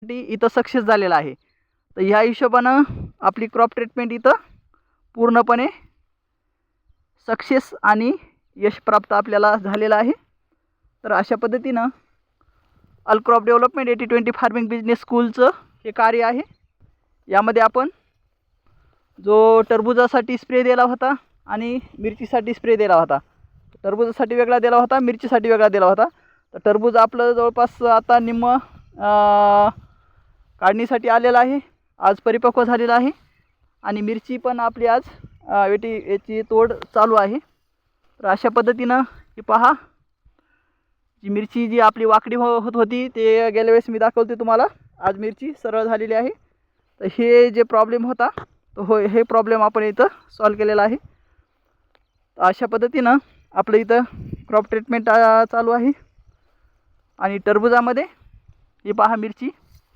इथं सक्सेस झालेला आहे. तर ह्या हिशोबानं आपली क्रॉप ट्रीटमेंट इथं पूर्णपणे सक्सेस आणि यश प्राप्त आपल्याला झालेलं आहे. तर अशा पद्धतीनं all crop development 80-20 farming business स्कूलचं हे कार्य आहे. यामध्ये आपण जो टरबुजासाठी स्प्रे दिला होता आणि मिरचीसाठी स्प्रे दिला होता. टरबुजासाठी वेगळा दिला होता, मिरचीसाठी वेगळा दिला होता. तर टरबूज आपलं जवळपास आता निम्म काढणीसाठी आलेलं आहे. आज परिपक्व झालेला आहे आणि मिरची पण आपली आज याची तोड चालू आहे. तर अशा पद्धतीनं ही पहा, जी मिरची जी आपली वाकडी होत होती ते गेल्या वेळेस मी दाखवते तुम्हाला. आज मिरची सरळ झालेली आहे. तर हे जे प्रॉब्लेम होता तो हे प्रॉब्लेम आपण इथं सॉल्व केलेला आहे. अशा पद्धतीनं आपलं इथं क्रॉप ट्रीटमेंट चालू आहे. आणि टरबुजामध्ये ही पहा मिरची